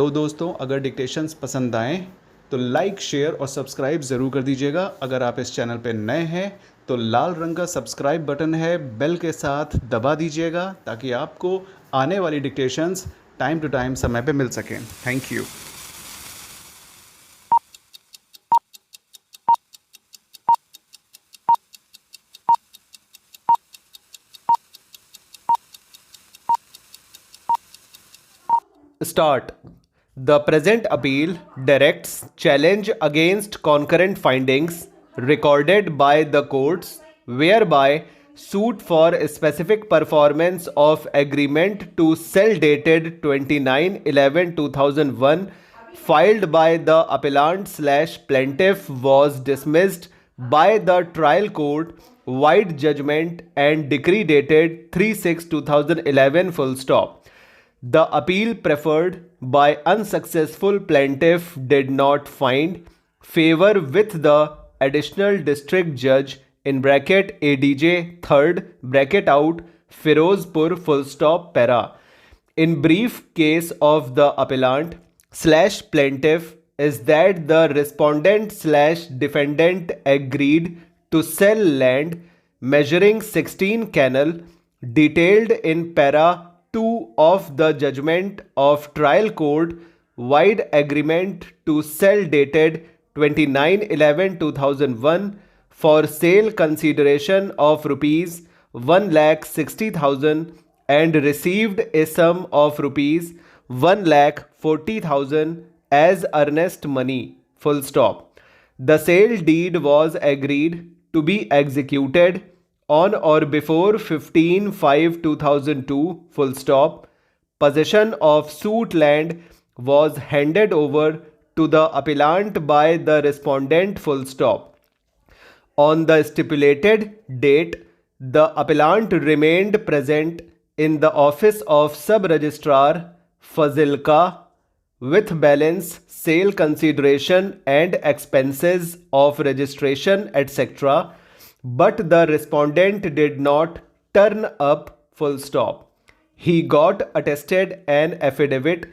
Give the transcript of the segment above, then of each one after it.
Hello दोस्तों, अगर dictations पसंद आएँ तो लाइक, शेयर और सब्सक्राइब ज़रूर कर दीजिएगा। अगर आप इस चैनल पे नए हैं तो लाल रंग का सब्सक्राइब बटन है, बेल के साथ दबा दीजिएगा ताकि आपको आने वाली डिक्टेशंस टाइम टू टाइम समय पे मिल सकें। Thank you. Start. The present appeal directs challenge against concurrent findings recorded by the courts whereby suit for specific performance of agreement to sell dated 29/11/2001 filed by the appellant slash plaintiff was dismissed by the trial court wide judgment and decree dated 3/6/2011 full stop. The appeal preferred by unsuccessful plaintiff did not find favor with the additional district judge in bracket ADJ third bracket out Firozpur full stop para. In brief, case of the appellant slash plaintiff is that the respondent slash defendant agreed to sell land measuring 16 canal detailed in para 2 of the judgment of trial court wide agreement to sell dated 29/11/2001 for sale consideration of rupees 1,60,000 and received a sum of rupees 1,40,000 as earnest money full stop. The sale deed was agreed to be executed on or before 15/5/2002 full stop. Possession of suit land was handed over to the appellant by the respondent full stop. On the stipulated date, the appellant remained present in the office of sub-registrar Fazilka with balance, sale consideration and expenses of registration etc. But the respondent did not turn up full stop. He got attested an affidavit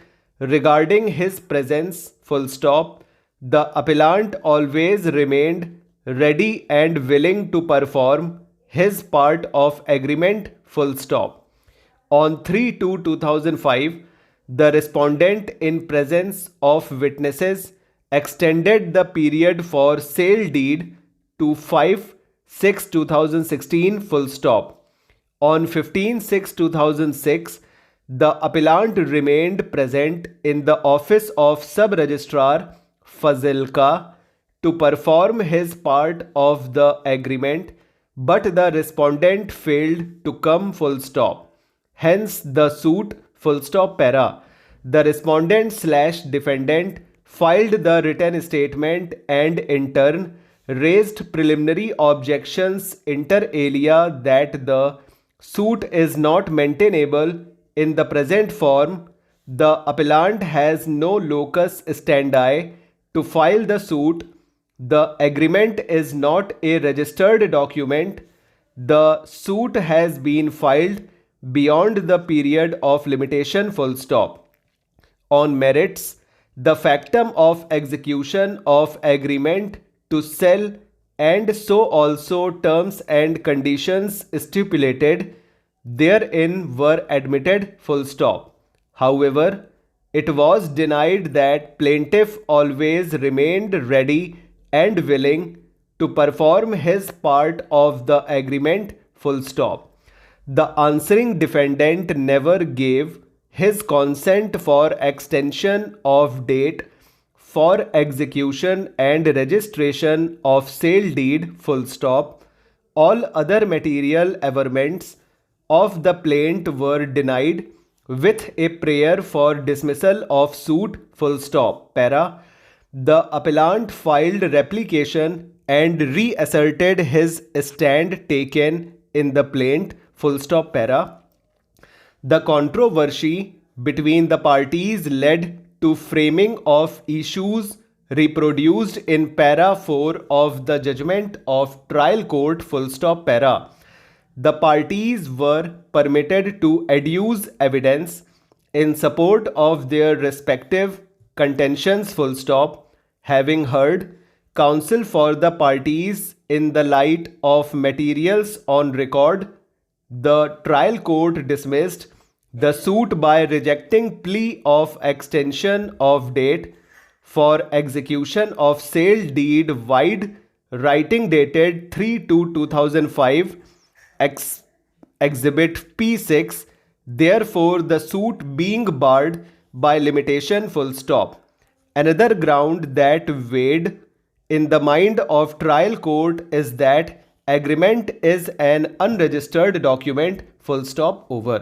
regarding his presence full stop. The appellant always remained ready and willing to perform his part of agreement full stop. On 3/2/2005, the respondent in presence of witnesses extended the period for sale deed to 5/6/2016 full stop. On 15/6/2006, the appellant remained present in the office of sub-registrar Fazilka to perform his part of the agreement, but the respondent failed to come full stop. Hence the suit full stop para. The respondent slash defendant filed the written statement and in turn raised preliminary objections inter alia that the suit is not maintainable in the present form. The appellant has no locus standi to file the suit. The agreement is not a registered document. The suit has been filed beyond the period of limitation full stop. On merits, the factum of execution of agreement to sell and so also terms and conditions stipulated therein were admitted full stop. However, it was denied that plaintiff always remained ready and willing to perform his part of the agreement full stop. The answering defendant never gave his consent for extension of date for execution and registration of sale deed full stop. All other material averments of the plaint were denied with a prayer for dismissal of suit full stop para. The appellant filed replication and reasserted his stand taken in the plaint full stop para. The controversy between the parties led to framing of issues reproduced in para 4 of the judgment of trial court full stop para. The parties were permitted to adduce evidence in support of their respective contentions, full stop, having heard counsel for the parties in the light of materials on record, the trial court dismissed the suit by rejecting plea of extension of date for execution of sale deed wide writing dated 3/2/2005 exhibit P6, therefore the suit being barred by limitation, full stop. Another ground that weighed in the mind of trial court is that agreement is an unregistered document, full stop, over.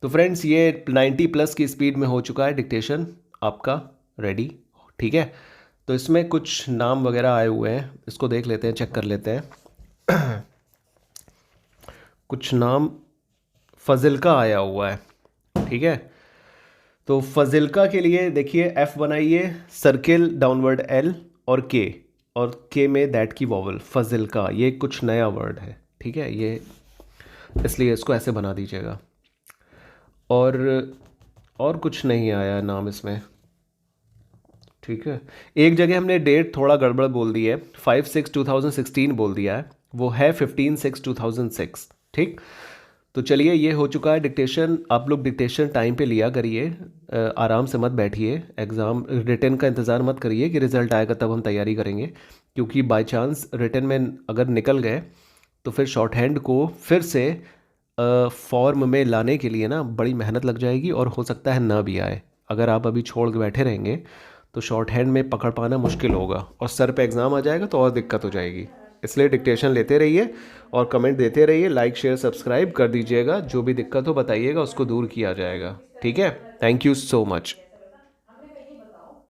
तो friends ये 90 plus की speed में हो चुका है dictation आपका ready, ठीक है। तो इसमें कुछ नाम वगैरह आए हुए हैं, इसको देख लेते हैं, चेक कर लेते हैं। कुछ नाम फजिल्का आया हुआ है, ठीक है। तो फजिल्का के लिए देखिए F बनाइए, सर्किल डाउनवर्ड L और K में दैट की वॉवल, फजिल्का, ये कुछ नया वर्ड है, ठीक है, ये इसलिए इसको ऐसे बना दीजिएगा। और कुछ नहीं आया नाम इसमें, ठीक है। एक जगह हमने डेट थोड़ा गड़बड़ बोल दी है, 5/6/2016 बोल दिया है, वो है 15/6/2006, ठीक। तो चलिए ये हो चुका है डिक्टेशन। आप लोग डिक्टेशन टाइम पे लिया करिए, आराम से मत बैठिए, एग्ज़ाम रिटन का इंतज़ार मत करिए कि रिज़ल्ट आएगा तब हम तैयारी करेंगे, क्योंकि बाय चांस रिटन में अगर निकल गए तो फिर शॉर्ट हैंड को फिर से फॉर्म में लाने के लिए ना बड़ी मेहनत लग जाएगी और हो सकता है ना भी आए। अगर आप अभी छोड़ के बैठे रहेंगे तो शॉर्ट हैंड में पकड़ पाना मुश्किल होगा और सर पे एग्ज़ाम आ जाएगा तो और दिक्कत हो जाएगी। इसलिए डिक्टेशन लेते रहिए और कमेंट देते रहिए, लाइक शेयर सब्सक्राइब कर दीजिएगा। जो भी दिक्कत हो बताइएगा, उसको दूर किया जाएगा, ठीक है। Thank you so much.